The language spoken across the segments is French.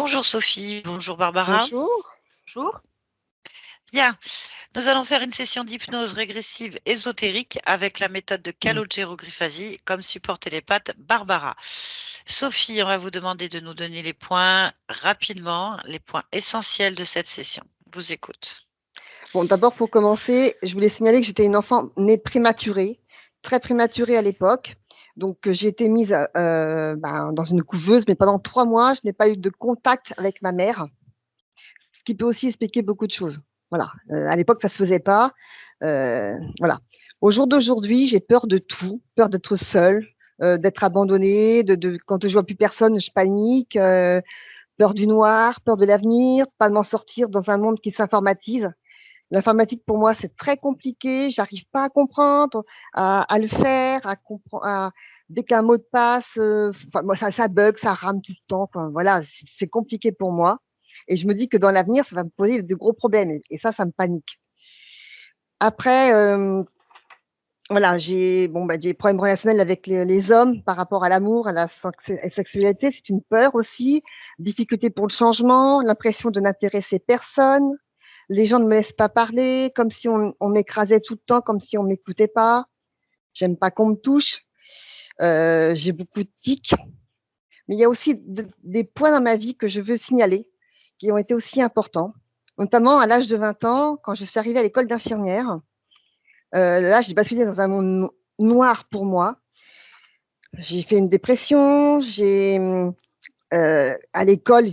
Bonjour Sophie, bonjour Barbara. Bonjour. Bonjour. Bien, nous allons faire une session d'hypnose régressive ésotérique avec la méthode de calogero-Grifasi comme support télépathe Barbara. Sophie, on va vous demander de nous donner les points rapidement, les points essentiels de cette session. Vous écoute. Bon, d'abord, pour commencer, je voulais signaler que j'étais une enfant née prématurée, très prématurée à l'époque. Donc, j'ai été mise dans une couveuse, mais pendant 3 mois, je n'ai pas eu de contact avec ma mère, ce qui peut aussi expliquer beaucoup de choses. Voilà. À l'époque, ça se faisait pas. Voilà. Au jour d'aujourd'hui, j'ai peur de tout, peur d'être seule, d'être abandonnée, quand je vois plus personne, je panique, peur du noir, peur de l'avenir, pas de m'en sortir dans un monde qui s'informatise. L'informatique, pour moi, c'est très compliqué. J'arrive pas à comprendre, à le faire, à comprendre. Dès qu'un mot de passe, moi, ça bug, ça rame tout le temps. Enfin, voilà, c'est compliqué pour moi. Et je me dis que dans l'avenir, ça va me poser de gros problèmes. Et ça me panique. Après, voilà, j'ai des problèmes relationnels avec les hommes par rapport à l'amour, à la sexualité. C'est une peur aussi. Difficulté pour le changement, l'impression de n'intéresser personne. Les gens ne me laissent pas parler, comme si on m'écrasait tout le temps, comme si on m'écoutait pas. J'aime pas qu'on me touche. J'ai beaucoup de tics. Mais il y a aussi des points dans ma vie que je veux signaler, qui ont été aussi importants. Notamment à l'âge de 20 ans, quand je suis arrivée à l'école d'infirmière. Là, j'ai basculé dans un monde noir pour moi. J'ai fait une dépression. À l'école,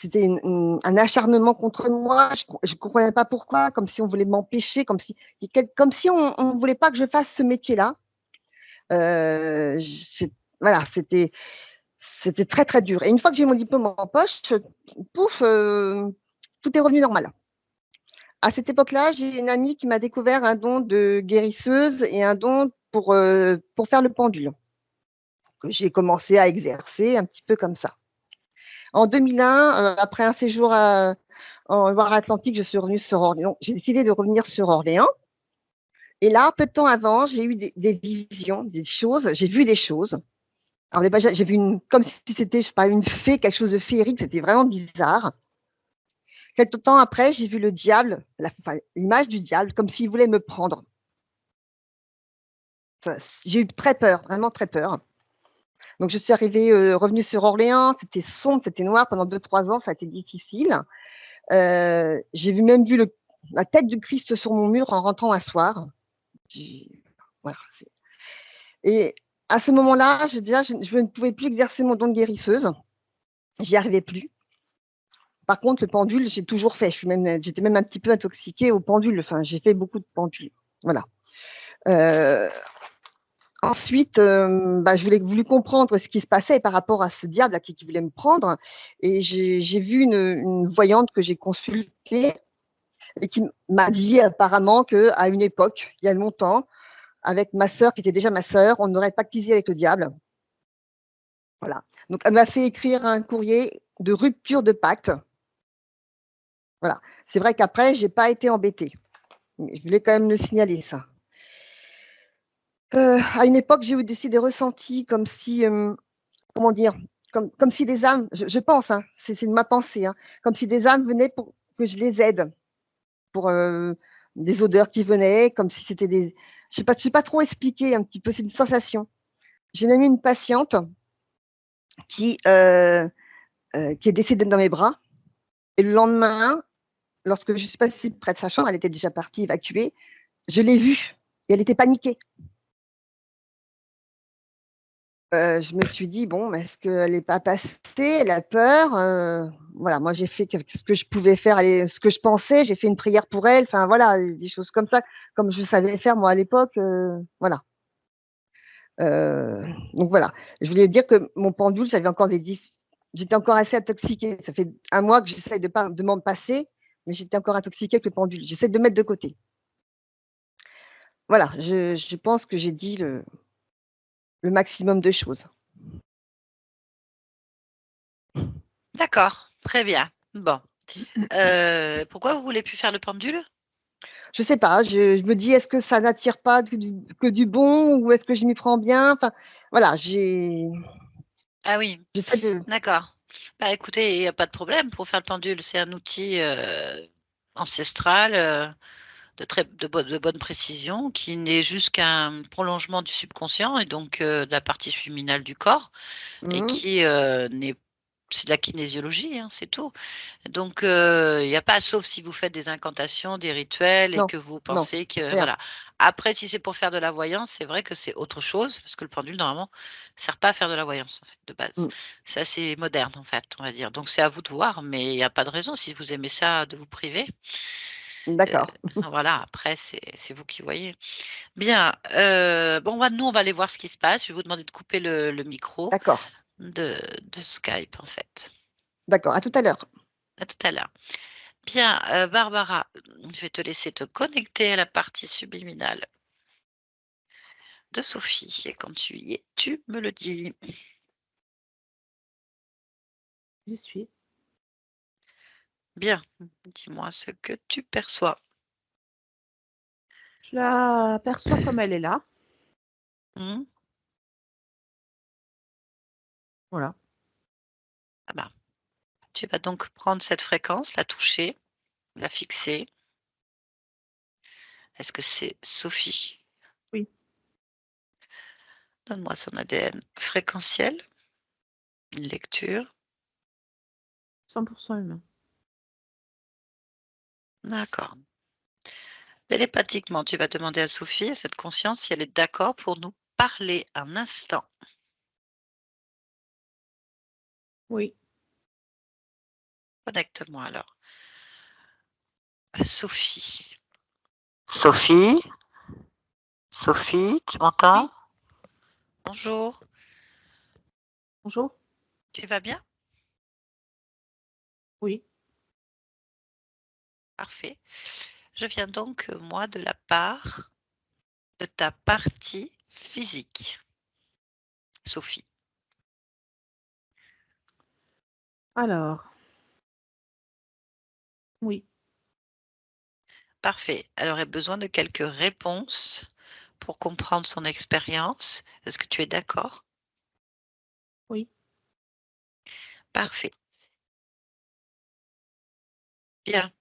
c'était un acharnement contre moi. Je comprenais pas pourquoi, comme si on voulait m'empêcher, comme si on voulait pas que je fasse ce métier-là. Euh, c'est- voilà, c'était très très dur. Et une fois que j'ai mon diplôme en poche, pouf, tout est revenu normal. À cette époque-là, j'ai une amie qui m'a découvert un don de guérisseuse et un don pour faire le pendule, que j'ai commencé à exercer un petit peu comme ça. En 2001, après un séjour en Loire-Atlantique, je suis revenue sur Orléans. J'ai décidé de revenir sur Orléans. Et là, peu de temps avant, j'ai eu des visions, des choses. J'ai vu des choses. Alors, j'ai vu comme si c'était, je sais pas, une fée, quelque chose de féerique. C'était vraiment bizarre. Quelque temps après, j'ai vu le diable, l'image du diable, comme s'il voulait me prendre. J'ai eu très peur, vraiment très peur. Donc, je suis revenue sur Orléans. C'était sombre, c'était noir pendant 2-3 ans. Ça a été difficile. J'ai même vu la tête du Christ sur mon mur en rentrant un soir. Voilà. Et à ce moment-là, je ne pouvais plus exercer mon don de guérisseuse. J'y arrivais plus. Par contre, le pendule, j'ai toujours fait. J'étais même un petit peu intoxiquée au pendule. Enfin, j'ai fait beaucoup de pendules. Voilà. Euh, Ensuite, je voulu comprendre ce qui se passait par rapport à ce diable qui voulait me prendre. Et j'ai vu une voyante que j'ai consultée et qui m'a dit apparemment qu'à une époque, il y a longtemps, avec ma sœur, qui était déjà ma sœur, on aurait pactisé avec le diable. Voilà. Donc, elle m'a fait écrire un courrier de rupture de pacte. Voilà. C'est vrai qu'après, j'ai pas été embêtée. Mais je voulais quand même le signaler, ça. À une époque, j'ai eu aussi des ressentis comme si, comment dire, comme si des âmes, je pense, hein, c'est de ma pensée, hein, comme si des âmes venaient pour que je les aide, pour des odeurs qui venaient, comme si c'était des. Je sais pas trop expliquer un petit peu, c'est une sensation. J'ai même eu une patiente qui, qui est décédée dans mes bras. Et le lendemain, lorsque je suis passée près de sa chambre, elle était déjà partie évacuée, je l'ai vue et elle était paniquée. Je me suis dit, bon, est-ce qu'elle n'est pas passée? Elle a peur. Voilà, moi j'ai fait ce que je pouvais faire, ce que je pensais. J'ai fait une prière pour elle. Enfin voilà, des choses comme ça, comme je savais faire moi à l'époque. Voilà. Donc voilà. Je voulais dire que mon pendule, j'avais encore j'étais encore assez intoxiquée. Ça fait un mois que j'essaye de m'en passer, mais j'étais encore intoxiquée avec le pendule. J'essaie de mettre de côté. Voilà, je pense que j'ai dit le maximum de choses. D'accord, très bien. Bon. Pourquoi vous voulez plus faire le pendule? Je sais pas, je me dis, est-ce que ça n'attire pas que du bon ou est-ce que je m'y prends bien? Enfin, voilà, Ah oui, j'essaie de. d'accord. Bah, écoutez, il n'y a pas de problème. Pour faire le pendule, c'est un outil ancestral de bonne précision qui n'est juste qu'un prolongement du subconscient et donc de la partie subliminale du corps et qui n'est c'est de la kinésiologie, hein, c'est tout. Donc, il n'y a pas, sauf si vous faites des incantations, des rituels et Non, que vous non, pensez que, rien. voilà. Après, si c'est pour faire de la voyance, c'est vrai que c'est autre chose, parce que le pendule, normalement, ne sert pas à faire de la voyance, en fait, de base. Mm. C'est assez moderne, en fait, on va dire. Donc, c'est à vous de voir, mais il n'y a pas de raison, si vous aimez ça, de vous priver. D'accord, Voilà, après, c'est vous qui voyez. Bien, bon, nous, on va aller voir ce qui se passe. Je vais vous demander de couper le micro d'accord, de Skype, en fait. d'accord. À tout à l'heure. À tout à l'heure. Bien, Barbara, je vais te laisser te connecter à la partie subliminale de Sophie. Et quand tu y es, tu me le dis. J'y suis. Bien, dis-moi ce que tu perçois. Je la perçois comme elle est là. Hmm. Voilà. Ah bah, tu vas donc prendre cette fréquence, la toucher, la fixer. Est-ce que c'est Sophie? Oui. Donne-moi son ADN fréquentiel. Une lecture. 100% humain. D'accord. Télépathiquement, tu vas demander à Sophie, à cette conscience, si elle est d'accord pour nous parler un instant. Oui. Connecte-moi alors. Sophie. Sophie? Sophie, tu m'entends? Oui. Bonjour. Bonjour. Tu vas bien? Oui. Parfait. Je viens donc, moi, de la part de ta partie physique, Sophie. Alors. Oui. Parfait. Elle aurait besoin de quelques réponses pour comprendre son expérience. Est-ce que tu es d'accord? Oui. Parfait. Bien.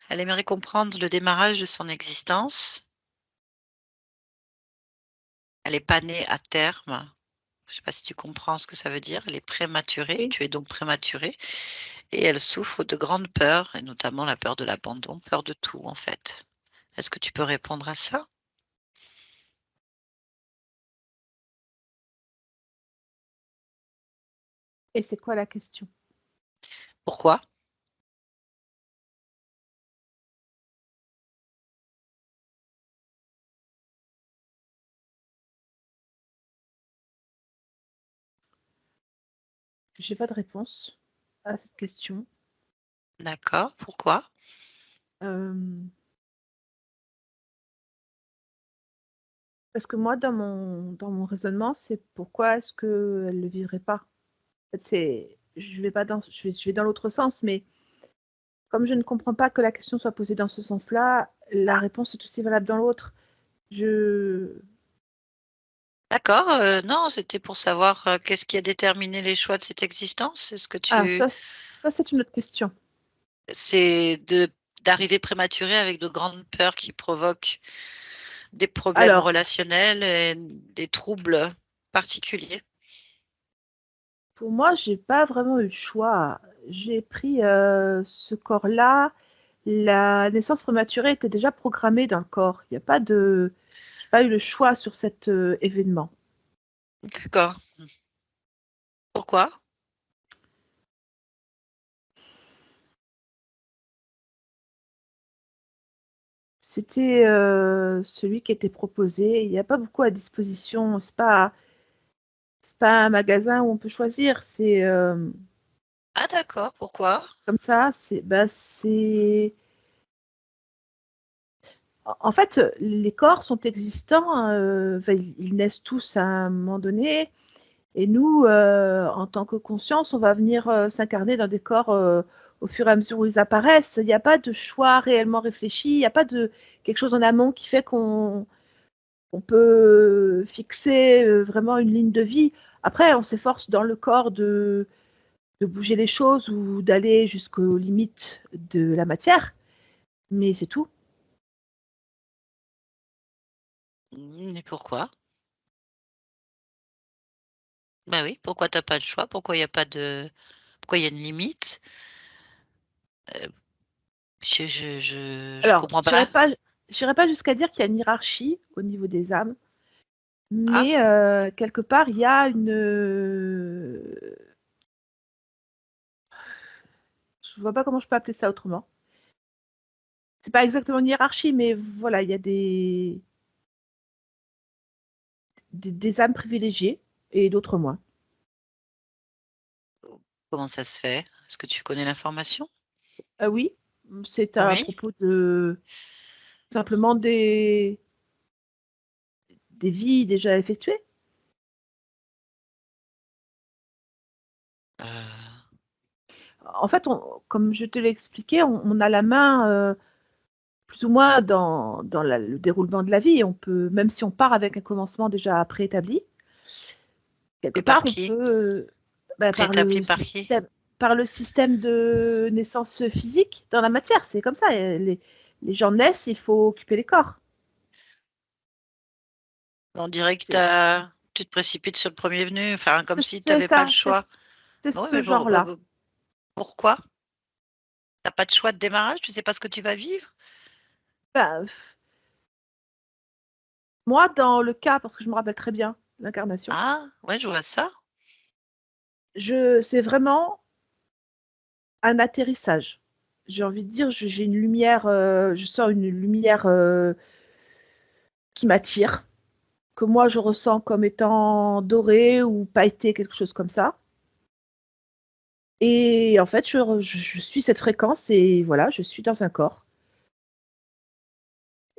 Elle aimerait comprendre le démarrage de son existence. Elle n'est pas née à terme. Je ne sais pas si tu comprends ce que ça veut dire. Elle est prématurée. Oui. Tu es donc prématurée. Et elle souffre de grandes peurs, et notamment la peur de l'abandon, peur de tout en fait. Est-ce que tu peux répondre à ça? Et c'est quoi la question? Pourquoi? J'ai pas de réponse à cette question. D'accord. Pourquoi? Parce que moi, dans mon raisonnement, c'est pourquoi est-ce qu'elle ne le vivrait pas? En fait, je vais dans l'autre sens, mais comme je ne comprends pas que la question soit posée dans ce sens-là, la réponse est aussi valable dans l'autre. D'accord. Non, c'était pour savoir qu'est-ce qui a déterminé les choix de cette existence. Est-ce que Ah, tu... ça c'est une autre question. C'est d'arriver prématuré avec de grandes peurs qui provoquent des problèmes Alors, relationnels et des troubles particuliers. pour moi, j'ai pas vraiment eu le choix. J'ai pris ce corps-là. La naissance prématurée était déjà programmée dans le corps. Il n'y a pas de, j'ai pas eu le choix sur cet événement. D'accord. Pourquoi? C'était celui qui était proposé. Il n'y a pas beaucoup à disposition. C'est pas un magasin où on peut choisir. C'est Ah d'accord. Pourquoi? comme ça. C'est en fait, les corps sont existants, ils naissent tous à un moment donné, et nous, en tant que conscience, on va venir s'incarner dans des corps au fur et à mesure où ils apparaissent. Il n'y a pas de choix réellement réfléchi, il n'y a pas de quelque chose en amont qui fait qu'on peut fixer vraiment une ligne de vie. Après, on s'efforce dans le corps bouger les choses ou d'aller jusqu'aux limites de la matière, mais c'est tout. Mais pourquoi? Bah oui, pourquoi t'as pas le choix? Pourquoi il y a pas de pourquoi il y a une limite? Je Alors, comprends pas. j'irai pas jusqu'à dire qu'il y a une hiérarchie au niveau des âmes, Ah, mais quelque part, il y a une. Je vois pas comment je peux appeler ça autrement. C'est pas exactement une hiérarchie, mais voilà, il y a des âmes privilégiées et d'autres moins. comment ça se fait? Est-ce que tu connais l'information? Oui, c'est à Oui. propos de simplement des vies déjà effectuées. Euh, En fait, comme je te l'ai expliqué, on a la main plus ou moins dans le déroulement de la vie. Et on peut, même si on part avec un commencement déjà préétabli, quelque et par part, on qui? peut, bah, Préétabli par qui? par le système de naissance physique dans la matière. C'est comme ça. Les gens naissent, il faut occuper les corps. On dirait que C'est tu te précipites sur le premier venu, enfin comme si tu c'est n'avais pas le ça, choix. c'est Oui, ce mais genre-là. pourquoi? T'as pas de choix de démarrage? Tu sais pas ce que tu vas vivre? Bah, moi, dans le cas, parce que je me rappelle très bien l'incarnation, Ah, ouais, je vois ça. c'est vraiment un atterrissage. J'ai envie de dire, j'ai une lumière, je sens une lumière qui m'attire, que moi je ressens comme étant dorée ou pailletée, quelque chose comme ça. Et en fait, je suis cette fréquence et voilà, je suis dans un corps.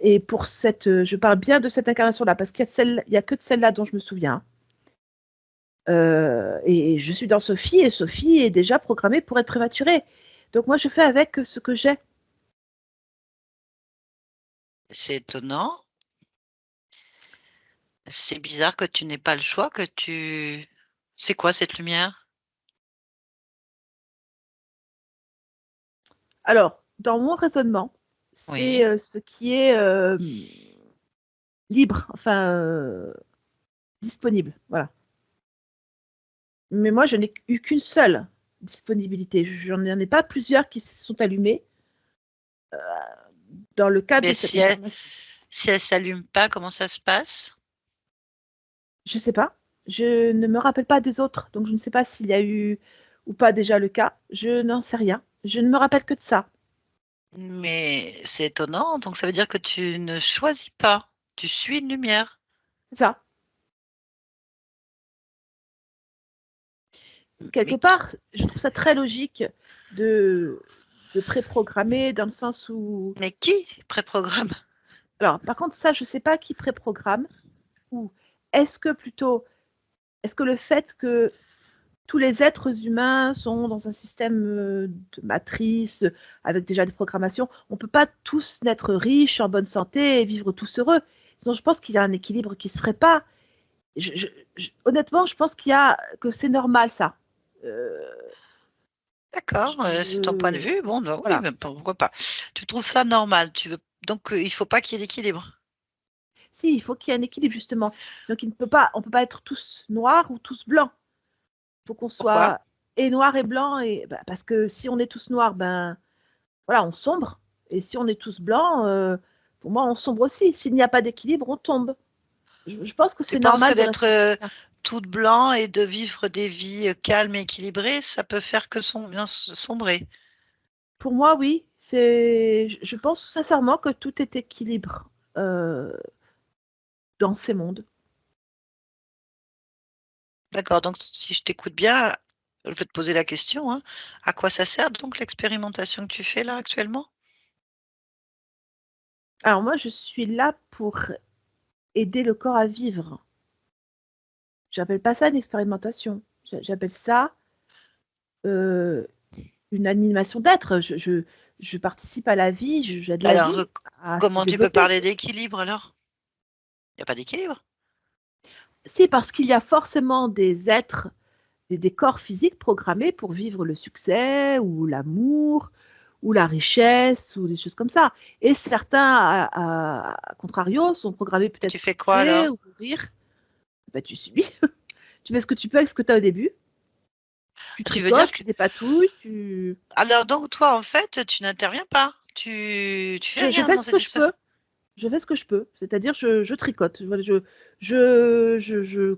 Et pour je parle bien de cette incarnation-là, parce il y a que de celle-là dont je me souviens. Et je suis dans Sophie, et Sophie est déjà programmée pour être prématurée. Donc moi, je fais avec ce que j'ai. C'est étonnant. C'est bizarre que tu n'aies pas le choix, que tu... C'est quoi cette lumière? Alors, dans mon raisonnement, c'est Oui. ce qui est libre, enfin disponible. Voilà. Mais moi, je n'ai eu qu'une seule disponibilité. J'en ai pas plusieurs qui se sont allumées dans le cadre Mais de cette incarnation. si elle s'allume pas, comment ça se passe? Je sais pas. Je ne me rappelle pas des autres, donc je ne sais pas s'il y a eu ou pas déjà le cas. Je n'en sais rien. Je ne me rappelle que de ça. Mais c'est étonnant, donc ça veut dire que tu ne choisis pas, tu suis une lumière. C'est ça. Quelque Mais qui, part, je trouve ça très logique de, de préprogrammer dans le sens où. mais qui préprogramme? Alors, par contre, ça, je ne sais pas qui préprogramme ou est-ce que plutôt, est-ce que le fait que tous les êtres humains sont dans un système de matrice avec déjà des programmations, on ne peut pas tous naître riches, en bonne santé et vivre tous heureux. Sinon, je pense qu'il y a un équilibre qui ne se ferait pas. Honnêtement, je pense que c'est normal ça. Euh, D'accord, c'est ton point de vue. Bon, bah oui, voilà. mais pourquoi pas. Tu trouves ça normal, tu veux donc il faut pas qu'il y ait d'équilibre. Si, il faut qu'il y ait un équilibre justement. Donc, on peut pas être tous noirs ou tous blancs. Il faut qu'on Pourquoi? soit et noir et blanc et bah, parce que si on est tous noirs, ben voilà, on sombre. Et si on est tous blancs, pour moi, on sombre aussi. S'il n'y a pas d'équilibre, on tombe. Je pense que Tu c'est penses que normal de d'être, rester comme ça. toute blanc et de vivre des vies, calmes et équilibrées, ça peut faire que bien sombrer? Pour moi, oui. Je pense sincèrement que tout est équilibre euh, dans ces mondes. D'accord, donc si je t'écoute bien, je vais te poser la question, hein, à quoi ça sert donc l'expérimentation que tu fais là actuellement? Alors moi, je suis là pour aider le corps à vivre. J'appelle pas ça une expérimentation. J'appelle ça euh, une animation d'être. Je participe à la vie, j'aide la Alors, vie à se comment tu peux développer. parler d'équilibre alors? Il y a pas d'équilibre? Si, parce qu'il y a forcément des êtres des corps physiques programmés pour vivre le succès ou l'amour ou la richesse ou des choses comme ça. Et certains, à contrario, sont programmés peut-être Tu pour fais quoi tuer alors? ou mourir. Bah, tu subis. Tu fais ce que tu peux avec ce que tu as au début. Tu Tu veux dire tricotes, que... tu dépatouilles, tu... Alors donc toi, en fait, tu n'interviens pas. Tu fais Je rien fais dans ce que cette je histoire. peux. Je fais ce que je peux. C'est-à-dire, je tricote. Je, je, je,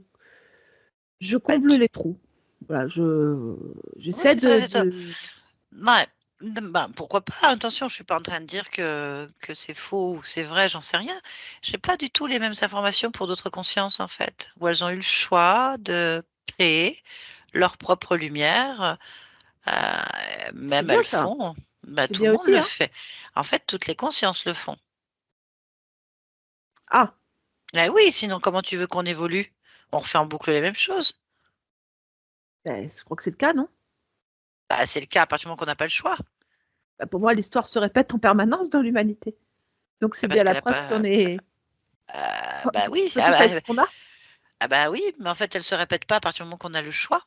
je Bah, comble les trous. Voilà, oui, j'essaie c'est très de... ouais. Bah, pourquoi pas? Attention, je suis pas en train de dire que c'est faux ou c'est vrai, j'en sais rien. J'ai pas du tout les mêmes informations pour d'autres consciences, en fait, où elles ont eu le choix de créer leur propre lumière. C'est Même bien elles ça. font. Bah, C'est tout le bien monde aussi, le hein. fait. En fait, toutes les consciences le font. Ah, Eh oui, sinon comment tu veux qu'on évolue? On refait en boucle les mêmes choses. ben, je crois que c'est le cas, non? Bah, c'est le cas à partir du moment qu'on n'a pas le choix. Bah, pour moi, l'histoire se répète en permanence dans l'humanité. Donc c'est C'est parce bien la qu'elle a preuve pas. qu'on est... Bah on oui, peut tous avec ce qu'on a. oui, mais en fait, elle se répète pas à partir du moment qu'on a le choix.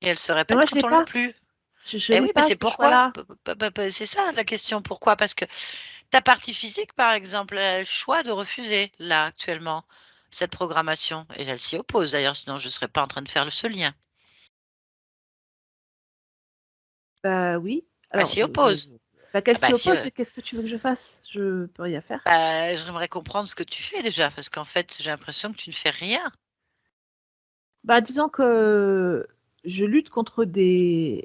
Et elle se Mais répète moi, je quand l'ai on l'a pas. plus. Je Eh n'ai oui, mais pas c'est ce pourquoi. choix-là. C'est ça la question. Pourquoi? Parce que ta partie physique, par exemple, elle a le choix de refuser, là, actuellement, cette programmation. Et elle s'y oppose, d'ailleurs, sinon je ne serais pas en train de faire ce lien. Bah oui. Elle Alors, s'y oppose. bah, qu'elle Ah bah s'y si, oppose, mais qu'est-ce que tu veux que je fasse? Je peux rien faire. j'aimerais comprendre ce que tu fais déjà, parce qu'en fait, j'ai l'impression que tu ne fais rien. Bah, disons que je lutte contre des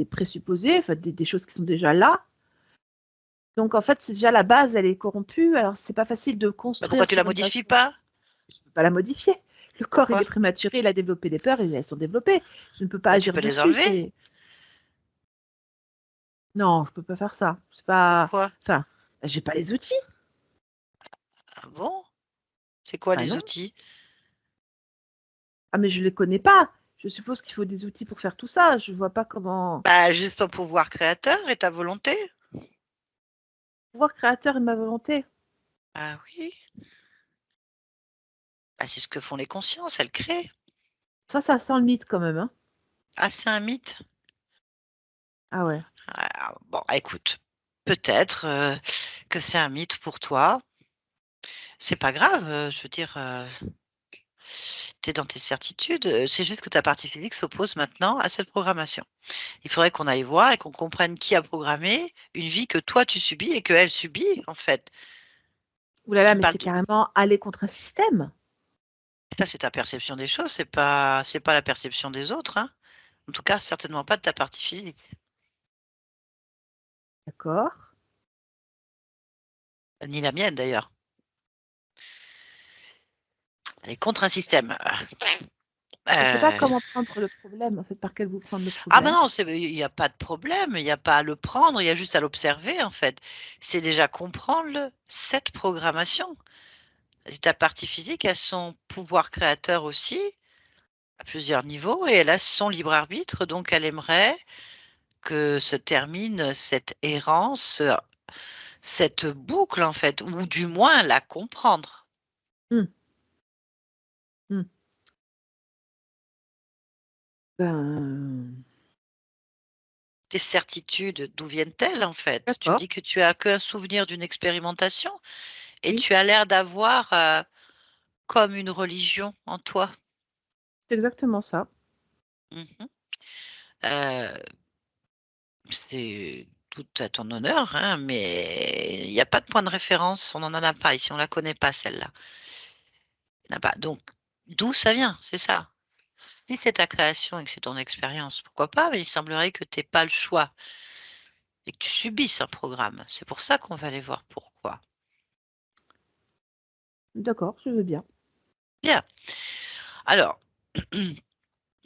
présupposés, enfin, des choses qui sont déjà là. Donc, en fait, c'est déjà la base, elle est corrompue. Alors, c'est pas facile de Bah, pourquoi construire tu la sur une base. modifies pas? Je ne peux pas la modifier. Le corps, il Pourquoi? est prématuré, il a développé des peurs, et elles sont développées. Je ne peux pas Bah, tu agir peux les dessus. enlever. C'est Non, je peux pas faire ça. C'est pas. Pourquoi? Enfin, j'ai pas les outils. Ah bon? C'est quoi Bah les non. outils? Ah, mais je les connais pas. Je suppose qu'il faut des outils pour faire tout ça. Je vois pas comment. Bah, juste ton pouvoir créateur et ta volonté. Pouvoir créateur et ma volonté. Ah oui. Bah, c'est ce que font les consciences, elles créent. Ça sent le mythe quand même, hein. Ah, c'est un mythe. Ah ouais. Ah, bon, écoute, peut-être que c'est un mythe pour toi. C'est pas grave, je veux dire, tu es dans tes certitudes. C'est juste que ta partie physique s'oppose maintenant à cette programmation. Il faudrait qu'on aille voir et qu'on comprenne qui a programmé une vie que toi tu subis et qu'elle subit, en fait. Ouh là là, Tu me mais parles c'est carrément aller contre un système. ça, c'est ta perception des choses, c'est pas la perception des autres, hein. En tout cas, certainement pas de ta partie physique, D'accord. ni la mienne d'ailleurs. Elle est contre un système. Je sais pas Euh, comment prendre le problème, en fait, par quel vous prendre le Ah ben problème. non, il n'y a pas de problème, il n'y a pas à le prendre, il y a juste à l'observer en fait. C'est déjà comprendre cette programmation. Ta partie physique a son pouvoir créateur aussi, à plusieurs niveaux, et elle a son libre arbitre, donc elle aimerait que se termine cette errance, cette boucle en fait, ou du moins la comprendre. Hmm. Hmm. Ben, Tes certitudes, d'où viennent-elles en fait? Tu me d'accord. dis que tu as qu'un souvenir d'une expérimentation et Oui, tu as l'air d'avoir comme une religion en toi. c'est exactement ça. Mmh. Heu, c'est tout à ton honneur, hein, mais il y a pas de point de référence, on n'en a pas ici, on la connaît pas celle-là. Il y en a pas, donc d'où ça vient? C'est ça. Si c'est ta création et que c'est ton expérience, pourquoi pas? Mais il semblerait que tu aies pas le choix et que tu subisses un programme. C'est pour ça qu'on va aller voir pourquoi. D'accord, je veux bien. Bien, alors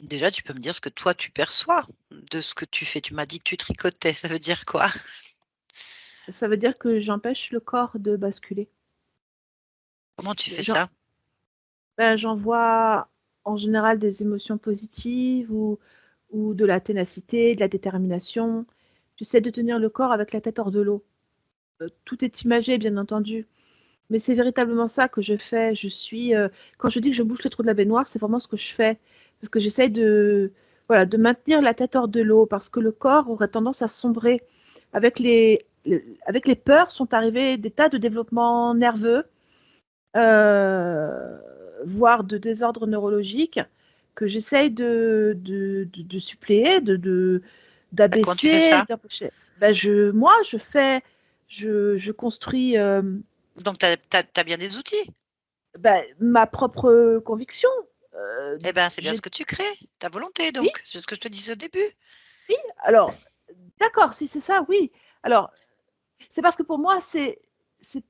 déjà tu peux me dire ce que toi tu perçois de ce que tu fais. Tu m'as dit que tu tricotais, ça veut dire quoi? Ça veut dire que j'empêche le corps de basculer. Comment tu fais J'en ça? J'envoie en général des émotions positives ou de la ténacité, de la détermination. J'essaie de tenir le corps avec la tête hors de l'eau. Tout est imagé, bien entendu. Mais c'est véritablement ça que je fais. Quand je dis que je bouche le trou de la baignoire, c'est vraiment ce que je fais. parce que j'essaye de maintenir la tête hors de l'eau, parce que le corps aurait tendance à sombrer. Avec les peurs sont arrivés des tas de développements nerveux, voire de désordres neurologiques, que j'essaye de suppléer, Comment tu fais d'abaisser, ça? d'empêcher. Je construis Donc, tu as bien des outils. ma propre conviction. Eh bien, c'est bien J'ai ce que tu crées, ta volonté, Oui. donc. C'est ce que je te disais au début. Alors, d'accord, si c'est ça, oui. Alors, c'est parce que pour moi, c'est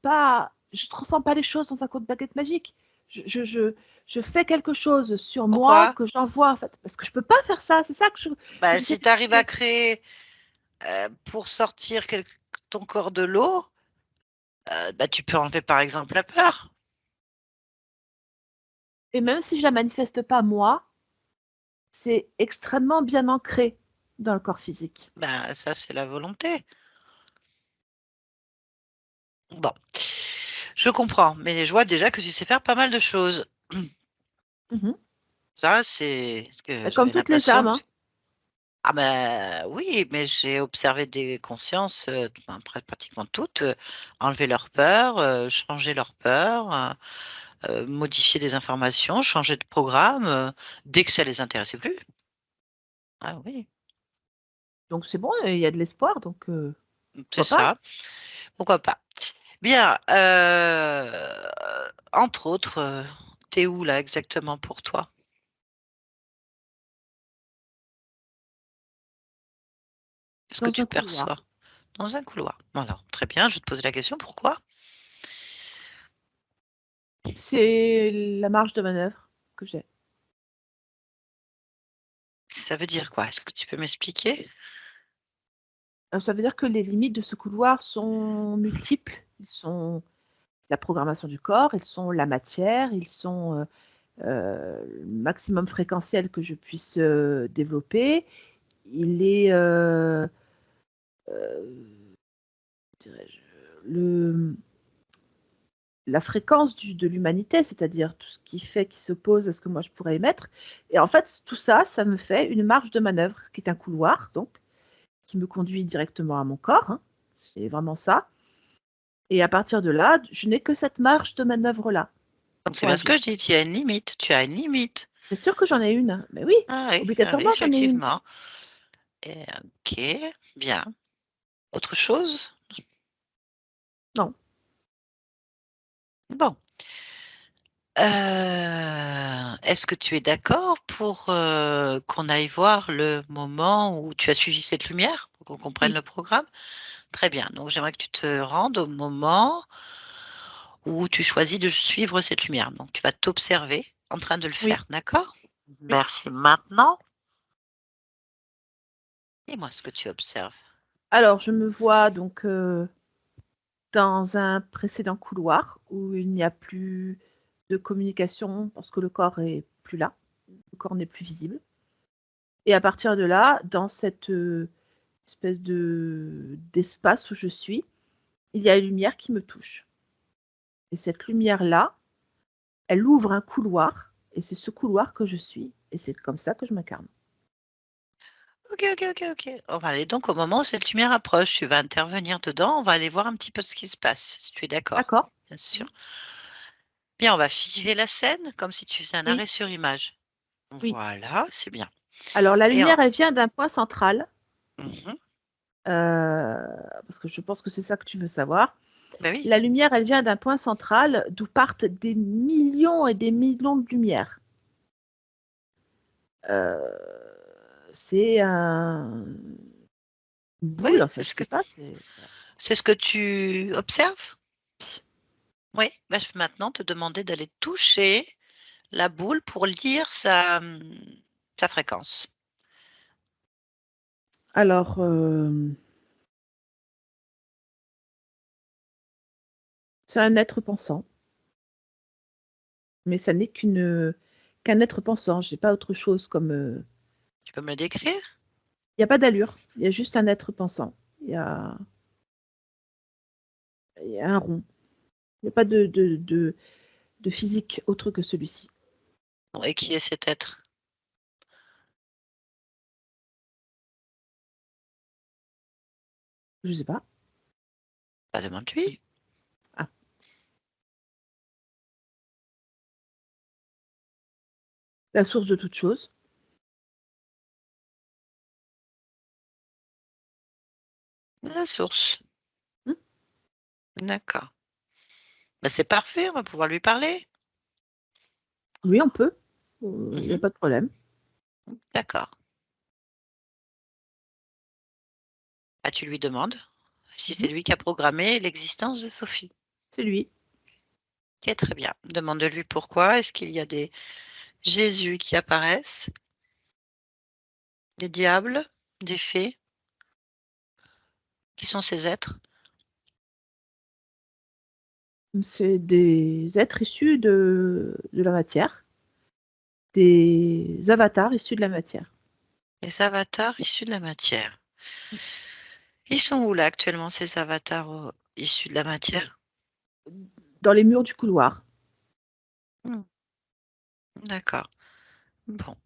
pas, je transforme pas les choses dans un coup de baguette magique. Je fais quelque chose sur moi Pourquoi? que j'envoie, en fait, parce que je peux pas faire ça. C'est ça que j'essaie Si tu arrives à d'expliquer. créer pour sortir ton corps de l'eau, tu peux enlever par exemple la peur. Et même si je la manifeste pas moi, c'est extrêmement bien ancré dans le corps physique. Ça, c'est la volonté. Bon, je comprends, mais je vois déjà que tu sais faire pas mal de choses. Mhm. Ça, c'est ce que Comme j'avais toutes les l'impression âmes, que hein. Ah ben oui, mais j'ai observé des consciences, pratiquement toutes, enlever leur peur, changer leur peur, modifier des informations, changer de programme, dès que ça les intéressait plus. Ah oui, Donc c'est bon, il y a de l'espoir, donc c'est pourquoi pas. ça. Pourquoi pas? Bien, entre autres, tu où là exactement pour toi? Qu'est-ce que Dans tu un couloir. perçois? Dans un couloir. Voilà, très bien, je vais te poser la question, pourquoi? C'est la marge de manœuvre que j'ai. Ça veut dire quoi? Est-ce que tu peux m'expliquer? Ça veut dire que les limites de ce couloir sont multiples. Ils sont la programmation du corps, ils sont la matière, ils sont le maximum fréquentiel que je puisse développer. Il est dirais-je, la fréquence de l'humanité, c'est-à-dire tout ce qui fait qui s'oppose à ce que moi je pourrais émettre. Et en fait, tout ça, ça me fait une marge de manœuvre qui est un couloir, donc, qui me conduit directement à mon corps. Hein. C'est vraiment ça. Et à partir de là, je n'ai que cette marge de manœuvre-là Donc c'est pour bien ce que agir. je dis, tu as une limite, tu as une limite. C'est sûr que j'en ai une, mais oui, Ah oui, obligatoirement j'en ai une. effectivement. Et OK, bien. Autre chose? Non. Bon. Est-ce que tu es d'accord pour, qu'on aille voir le moment où tu as suivi cette lumière? Pour qu'on comprenne Oui, le programme? Très bien, donc j'aimerais que tu te rendes au moment où tu choisis de suivre cette lumière. Donc tu vas t'observer en train de le oui, faire, d'accord? oui. Merci. Maintenant, dis-moi ce que tu observes. Alors, je me vois donc dans un précédent couloir où il n'y a plus de communication parce que le corps est plus là, le corps n'est plus visible. Et à partir de là, dans cette espèce d'espace où je suis, il y a une lumière qui me touche. Et cette lumière-là, elle ouvre un couloir, et c'est ce couloir que je suis, et c'est comme ça que je m'incarne. OK, OK, OK, OK. On va aller donc au moment où cette lumière approche, tu vas intervenir dedans, on va aller voir un petit peu ce qui se passe, si tu es d'accord? D'accord? Bien sûr. Bien, on va figer la scène comme si tu faisais un Oui, arrêt sur image. oui. Voilà, c'est bien. Alors la Et en lumière, elle vient d'un point central, mmh parce que je pense que c'est ça que tu veux savoir. oui. La lumière, elle vient d'un point central d'où partent des millions et des millions de lumières. Euh, c'est un une Oui, boule, enfin, je sais pas. Voilà. c'est ce que tu observes? Oui, bah, je vais maintenant te demander d'aller toucher la boule pour lire sa fréquence. Alors, c'est un être pensant, mais ça n'est qu'un être pensant. Je n'ai pas autre chose comme. Tu peux me le décrire? Il n'y a pas d'allure. Il y a juste un être pensant. Il y a un rond. Il n'y a pas de physique autre que celui-ci. Et qui est cet être? Je sais pas. Bah, demande-lui. Ah. La source de toute chose. La source. Hmm. D'accord. Bah, c'est parfait, on va pouvoir lui parler. Oui, on peut. Il n'y a pas de problème. D'accord. Ah, tu lui demandes si c'est lui qui a programmé l'existence de Sophie. C'est lui. Ok, très bien. Demande-lui pourquoi. Est-ce qu'il y a des Jésus qui apparaissent, des diables, des fées? Qui sont ces êtres? C'est des êtres issus de la matière. Des avatars issus de la matière. Les avatars issus de la matière. Ils sont où là actuellement, ces avatars issus de la matière? Dans les murs du couloir. D'accord. Bon.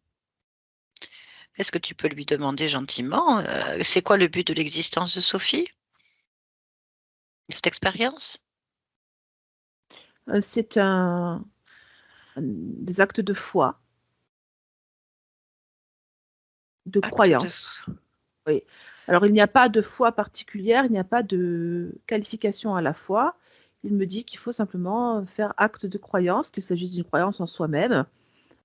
Est-ce que tu peux lui demander gentiment, c'est quoi le but de l'existence de Sophie? Cette expérience? C'est des actes de foi, de Acte de croyance. Oui. Alors, il n'y a pas de foi particulière, il n'y a pas de qualification à la foi. Il me dit qu'il faut simplement faire acte de croyance, qu'il s'agisse d'une croyance en soi-même,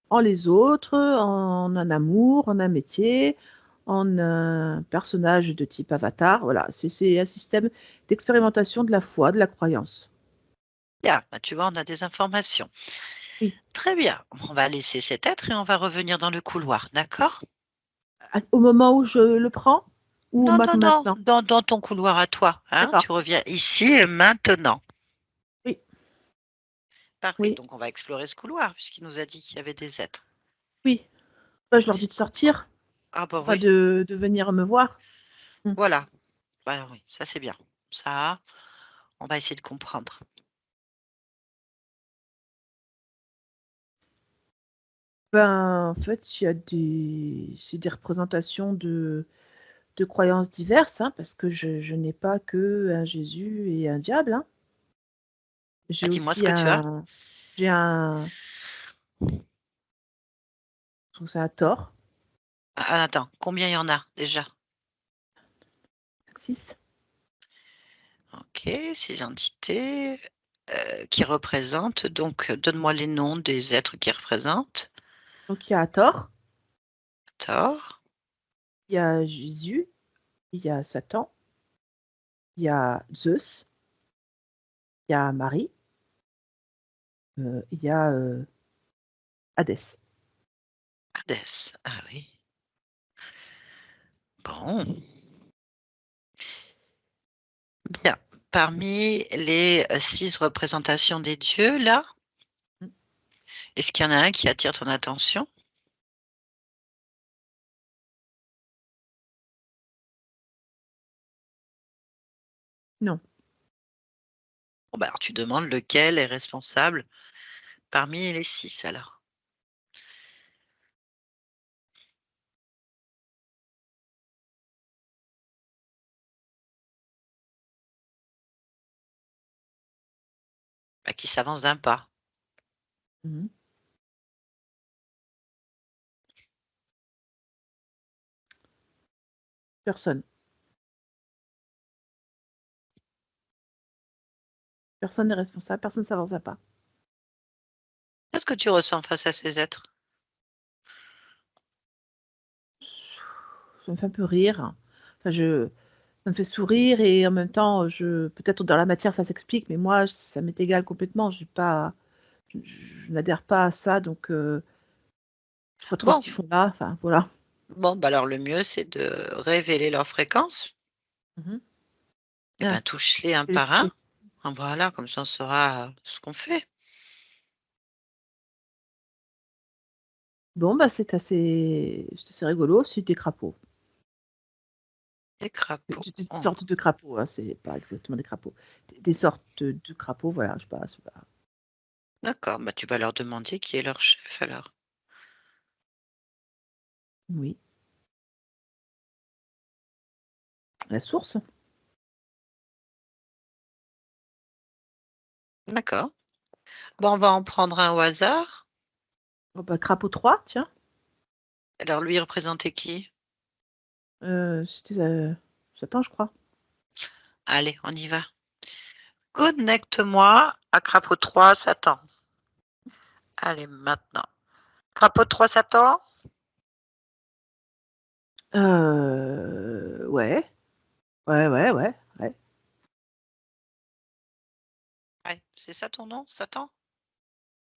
en les autres, en un amour, en un métier, en un personnage de type avatar. Voilà, c'est un système d'expérimentation de la foi, de la croyance. Bien, bah, tu vois, on a des informations. Oui. Très bien. On va laisser cet être et on va revenir dans le couloir, d'accord? Au moment où je le prends ou Non, non, non, maintenant? dans ton couloir à toi, hein, D'accord. tu reviens ici et maintenant. Oui, Parfait, oui, donc on va explorer ce couloir puisqu'il nous a dit qu'il y avait des êtres. oui. Bah, je leur dis de sortir, Ah bah enfin oui, de venir me voir. Mm. voilà. Bah oui, ça c'est bien. Ça, on va essayer de comprendre. Ben, en fait, il y a c'est des représentations de croyances diverses, hein, parce que je n'ai pas que un Jésus et un diable, hein. Ah, J'ai dis-moi ce aussi que tu as. j'ai je trouve ça un Thor, Ah, attends, combien il y en a déjà? 6. Ok, ces entités qui représentent, donc donne-moi les noms des êtres qui représentent. Donc il y a Thor, Thor, il y a Jésus, il y a Satan, il y a Zeus, il y a Marie, il y a Hadès. Hadès. Ah oui. Bon, bien. Parmi les 6 représentations des dieux, là, Mm. est-ce qu'il y en a un qui attire ton attention? Non. Bon, bah, alors tu demandes lequel est responsable parmi les 6 alors. Bah, qui s'avance d'un pas. Mhm. Personne. Personne n'est responsable, personne ne s'avance à pas. Qu'est-ce que tu ressens face à ces êtres? Ça me fait un peu rire. Enfin, ça me fait sourire et en même temps, peut-être dans la matière ça s'explique, mais moi, ça m'est égal complètement. Je n'adhère pas à ça, donc je sais pas trop ce Bon, qu'ils font là. Enfin, voilà. bon, bah alors le mieux c'est de révéler leur fréquence. Mhm. Et Ah, ben touche-les un je vais les par un. toucher. Ah, voilà, comme ça on saura ce qu'on fait. Bon, bah c'est assez rigolo. C'est des crapauds. Des crapauds. Des Oh, sortes de crapauds, hein, c'est pas exactement des crapauds. Des sortes de crapauds, voilà. Je sais pas, c'est pas. d'accord, bah tu vas leur demander qui est leur chef alors. Oui. La source. D'accord. Bon, on va en prendre un au hasard. Oh, bah, crapaud 3, tiens. Alors, lui, il représentait qui? C'était Satan, je crois. Allez, on y va. Connecte-moi à Crapaud 3, Satan. Allez, maintenant. Crapaud 3, Satan. Ouais. Ouais. Ouais, c'est ça ton nom, Satan?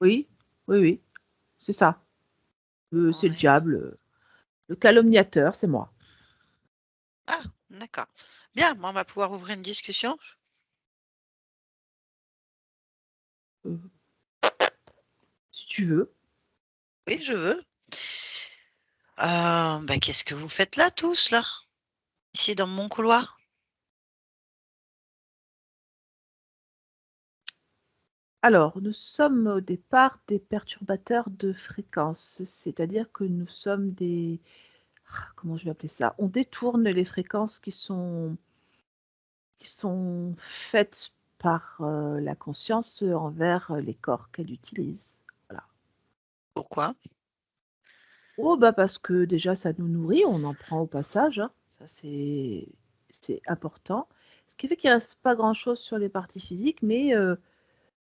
Oui. C'est ça. C'est le Ouais. diable. Le calomniateur, c'est moi. Ah, d'accord. Bien, bon, on va pouvoir ouvrir une discussion. Euh, Si tu veux. Oui, je veux. Bah, qu'est-ce que vous faites là, tous, là? Ici, dans mon couloir? Alors, nous sommes au départ des perturbateurs de fréquence, c'est-à-dire que nous sommes des... Comment je vais appeler ça? On détourne les fréquences qui sont faites par la conscience envers les corps qu'elle utilise. Voilà. Pourquoi? Oh, bah parce que déjà, ça nous nourrit, on en prend au passage, hein. Ça, c'est important. Ce qui fait qu'il ne reste pas grand-chose sur les parties physiques, mais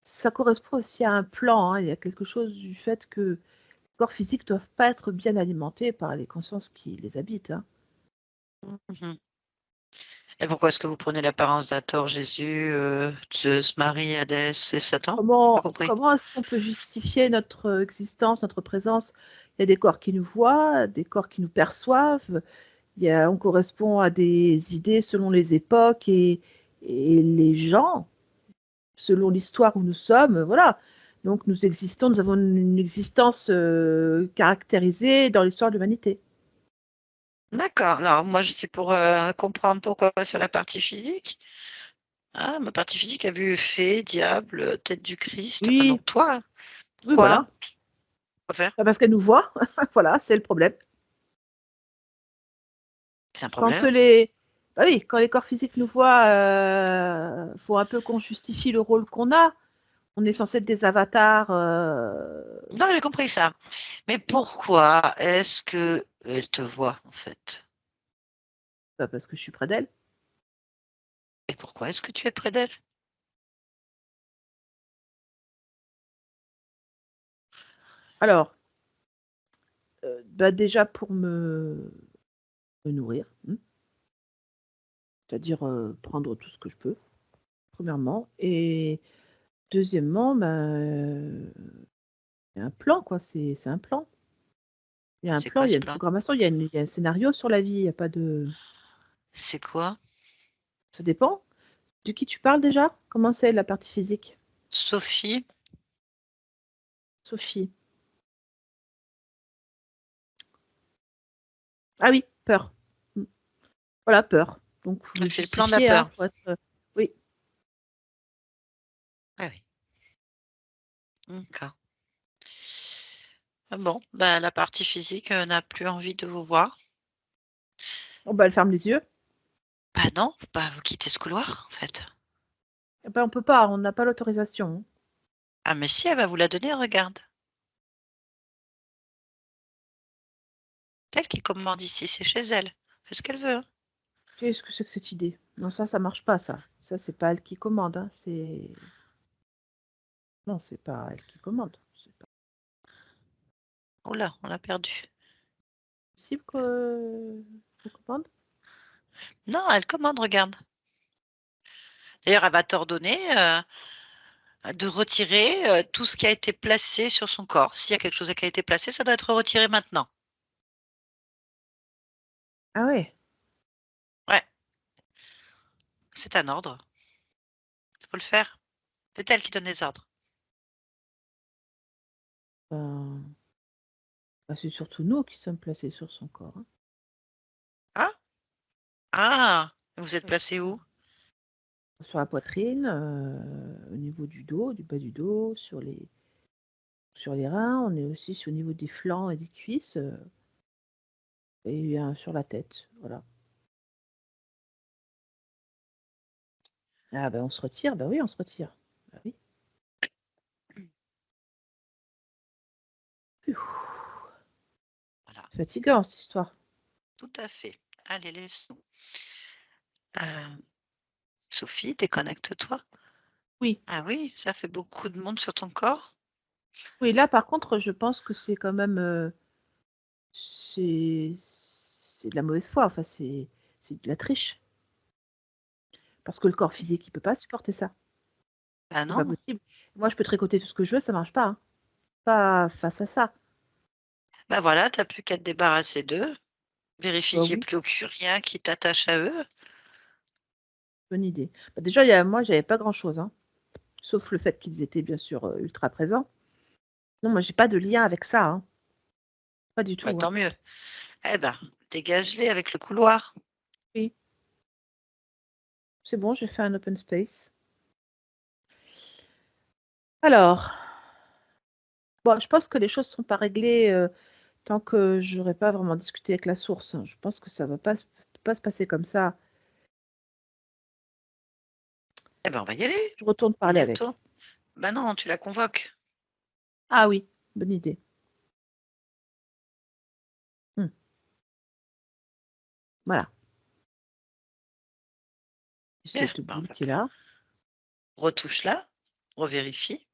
ça correspond aussi à un plan, hein. Il y a quelque chose du fait que les corps physiques ne doivent pas être bien alimentés par les consciences qui les habitent, hein. Mhm. Et pourquoi est-ce que vous prenez l'apparence d'Hathor, Jésus, Zeus, Marie, Hadès et Satan? J'ai pas Comment, compris. comment est-ce qu'on peut justifier notre existence, notre présence? Il y a des corps qui nous voient, des corps qui nous perçoivent. On correspond à des idées selon les époques et les gens, selon l'histoire où nous sommes. Voilà. Donc nous existons, nous avons une existence caractérisée dans l'histoire de l'humanité. D'accord. Alors, moi, je suis pour comprendre pourquoi sur la partie physique. Ah, ma partie physique a vu fée, diable, tête du Christ. Enfin, Oui, donc toi, oui, quoi? voilà. Quoi faire? Parce qu'elle nous voit. Voilà, c'est le problème. C'est un Quand problème. bah oui, quand les corps physiques nous voient, faut un peu qu'on justifie le rôle qu'on a. On est censé être des avatars. Non, j'ai compris ça. Mais pourquoi est-ce que elle te voit, en fait? Bah, parce que je suis près d'elle. Et pourquoi est-ce que tu es près d'elle? Alors, bah déjà pour me nourrir, c'est-à-dire prendre tout ce que je peux, premièrement. Et deuxièmement, bah, il y a un plan, quoi. C'est un plan. Il y a un C'est plan, quoi il y a ce une plan? programmation, il y a un scénario sur la vie. Il n'y a pas de. C'est quoi? Ça dépend. De qui tu parles déjà? Comment c'est la partie physique? Sophie, Sophie. Ah oui, peur. Mm. Voilà, peur. Donc, vous le c'est le plan de la justifiez, hein, peur. faut être. Oui. Ah oui, d'accord. Ah bon, bah, la partie physique n'a plus envie de vous voir. Bon, bah, elle ferme les yeux. Bah non, bah, vous quittez ce couloir, en fait. Eh ben, on peut pas, on n'a pas l'autorisation. Ah mais si, elle va vous la donner, regarde. C'est elle qui commande ici, c'est chez elle. Fait ce qu'elle veut, hein. Qu'est-ce que c'est que cette idée? Non, ça marche pas, ça. Ça, c'est pas elle qui commande, hein. C'est. Non, c'est pas elle qui commande. C'est pas Oula, on l'a perdu. possible qu'on commande. Non, elle commande, regarde. D'ailleurs, elle va t'ordonner de retirer tout ce qui a été placé sur son corps. S'il y a quelque chose qui a été placé, ça doit être retiré maintenant. Ah ouais. Ouais, c'est un ordre. Il faut le faire. C'est elle qui donne les ordres. Ben, bah, c'est surtout nous qui sommes placés sur son corps, hein. Ah, ah, vous êtes Oui. placé où? Sur la poitrine, au niveau du dos, du bas du dos, sur les reins. On est aussi au niveau des flancs et des cuisses, et sur la tête. Voilà. Ah ben on se retire, ben oui, on se retire. Ben oui. Voilà, Fatigant cette histoire. tout à fait. Allez, laisse-nous. Sophie, déconnecte-toi. Oui. Ah oui, ça fait beaucoup de monde sur ton corps. Oui, là par contre, je pense que c'est quand même c'est de la mauvaise foi. Enfin, c'est de la triche. Parce que le corps physique, il peut pas supporter ça. Ah C'est pas non. possible. Moi, je peux tricoter tout ce que je veux, ça marche pas. Hein. Pas face à ça. Bah voilà, t'as plus qu'à te débarrasser d'eux. Vérifie Bah qu'il n'y ait oui, plus rien qui t'attache à eux. bonne idée. Bah, déjà, moi, j'avais pas grand-chose, hein. Sauf le fait qu'ils étaient bien sûr ultra présents. Non, moi, j'ai pas de lien avec ça, hein. Pas du Bah, tout, hein. tant mieux. Eh ben, dégage-les avec le couloir. Oui, c'est bon, j'ai fait un open space. Alors, bon, je pense que les choses sont pas réglées tant que j'aurais pas vraiment discuté avec la source. Hein. Je pense que ça va pas se passer comme ça. Eh ben, on va y aller. Je retourne parler avec. Bientôt. Bah non, tu la convoques. Ah oui, bonne idée. Hmm, voilà. Bien. Cette Bah, boule qui est là. retouche-la. Revérifie.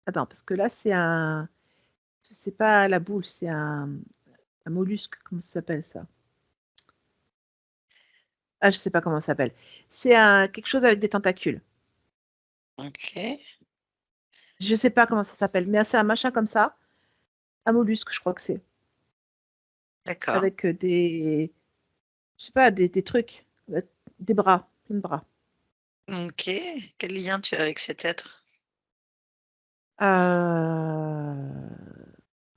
Attends, parce que là, c'est pas la boule, c'est un mollusque. Comment ça s'appelle ça? Ah, je sais pas comment ça s'appelle. C'est quelque chose avec des tentacules. Ok. Je sais pas comment ça s'appelle, mais c'est un machin comme ça. Un mollusque, je crois que c'est. D'accord. Avec je sais pas, des trucs. Des bras. Plein de bras. Ok. Quel lien tu as avec cet être? Euh,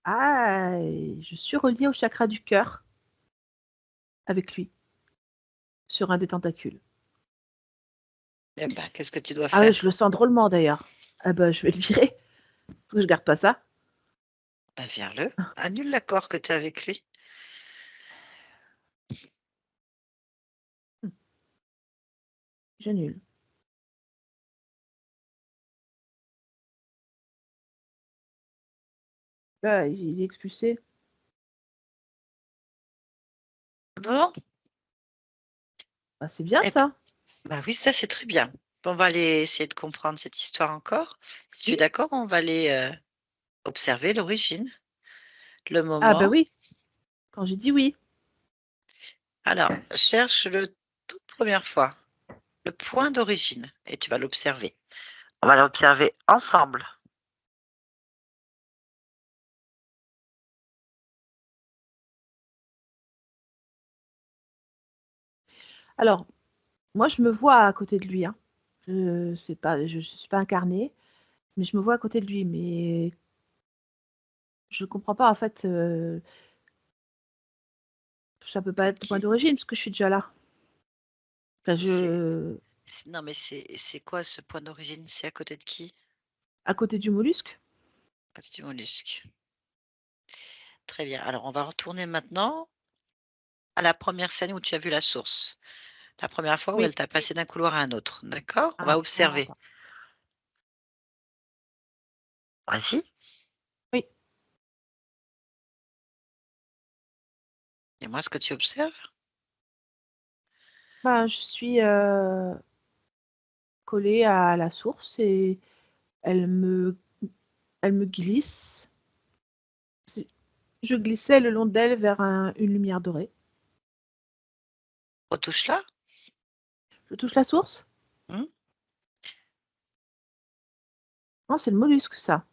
Ah, je suis reliée au chakra du cœur avec lui, sur un des tentacules. Eh ben, qu'est-ce que tu dois Ah ouais, faire? je le sens drôlement d'ailleurs. Ah bah, je vais le virer, parce que je garde pas ça. Bah, vire-le. Annule l'accord que tu as avec lui. Hmm, j'annule. Là, il est expulsé. Bon. Bah, c'est bien Eh ça. bah oui, ça c'est très bien. On va aller essayer de comprendre cette histoire encore. Si tu es Oui. d'accord, on va aller observer l'origine, le Ah bah moment. oui, quand j'ai dit oui. Alors, cherche le toute première fois, le point d'origine, et tu vas l'observer. On va l'observer ensemble. Alors, moi, je me vois à côté de lui. Hein. Je suis pas incarnée, mais je me vois à côté de lui. Mais je comprends pas en fait. Ça peut pas C'est être le point qui? d'origine parce que je suis déjà là. Enfin, C'est, non, mais c'est quoi ce point d'origine? C'est à côté de qui? à côté du mollusque. À côté du mollusque. Très bien. Alors, on va retourner maintenant à la première scène où tu as vu la source. La première fois où Oui. elle t'a passé d'un couloir à un autre. D'accord? On va Ah, observer. d'accord. Vas-y. Oui. Dis-moi ce que tu observes. Ben, je suis collée à la source et elle me, elle me glisse. Je glissais le long d'elle vers une lumière dorée. Retouche-la. Je touche la source? Hmm. Non, c'est le mollusque, ça.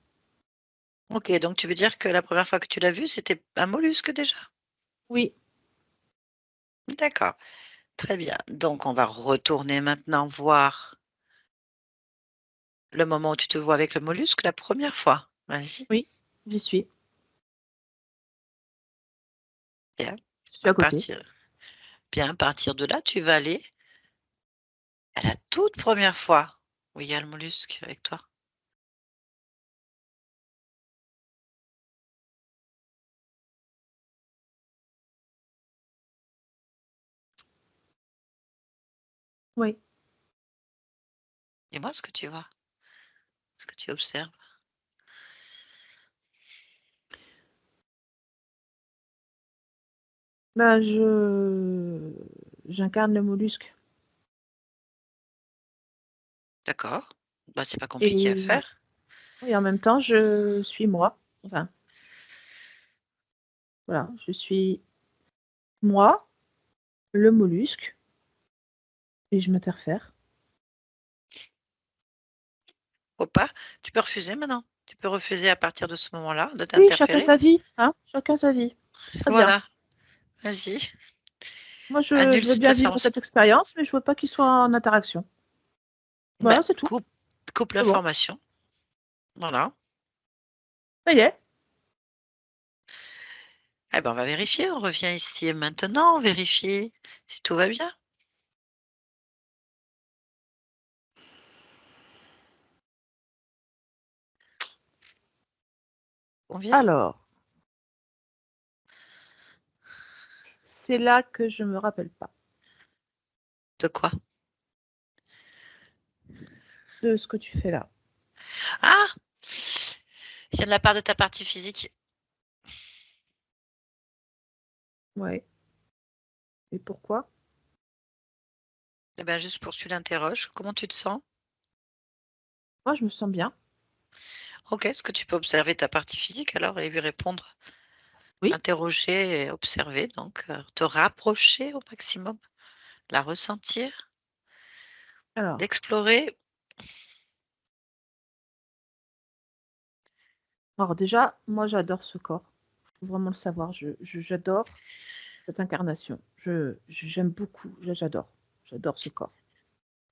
Ok, donc tu veux dire que la première fois que tu l'as vu, c'était un mollusque déjà? Oui. D'accord. Très bien. Donc, on va retourner maintenant voir le moment où tu te vois avec le mollusque la première fois. Vas-y. Oui, j'y suis. Bien. Je suis À à côté. partir, bien, à partir de là, tu vas aller à la toute première fois où il y a le mollusque avec toi. Oui. Dis-moi ce que tu vois, ce que tu observes. Bah, j'incarne le mollusque. D'accord. Bah, c'est pas compliqué à Et, faire. et en même temps, je suis moi. Enfin, voilà, je suis moi, le mollusque, et je m'interfère. Faut pas. Tu peux refuser maintenant. Tu peux refuser à partir de ce moment-là de Oui, chacun t'interférer. sa vie, hein, chacun sa vie. Très bien. Voilà. Vas-y. Moi, je Annule veux cette bien vivre information. cette expérience, mais je veux pas qu'il soit en interaction. Bah, Voilà, c'est tout. coupe C'est bon. l'information. Voilà. Ça y est. Eh ben, on va vérifier. On revient ici et maintenant. Vérifier si tout va bien. On vient. Alors, c'est là que je me rappelle pas De quoi? de ce que tu fais là. Ah! Vient de la part de ta partie physique. Ouais. Et pourquoi? Eh ben, juste pour tu l'interroges. Comment tu te sens? Moi, je me sens bien. Ok. Est-ce que tu peux observer ta partie physique alors et lui répondre? Oui. Interroger et observer. Donc, te rapprocher au maximum. La ressentir. Alors, L'explorer. alors déjà, moi, j'adore ce corps. Faut vraiment le savoir. J'adore cette incarnation. J'aime beaucoup. J'adore. J'adore ce corps.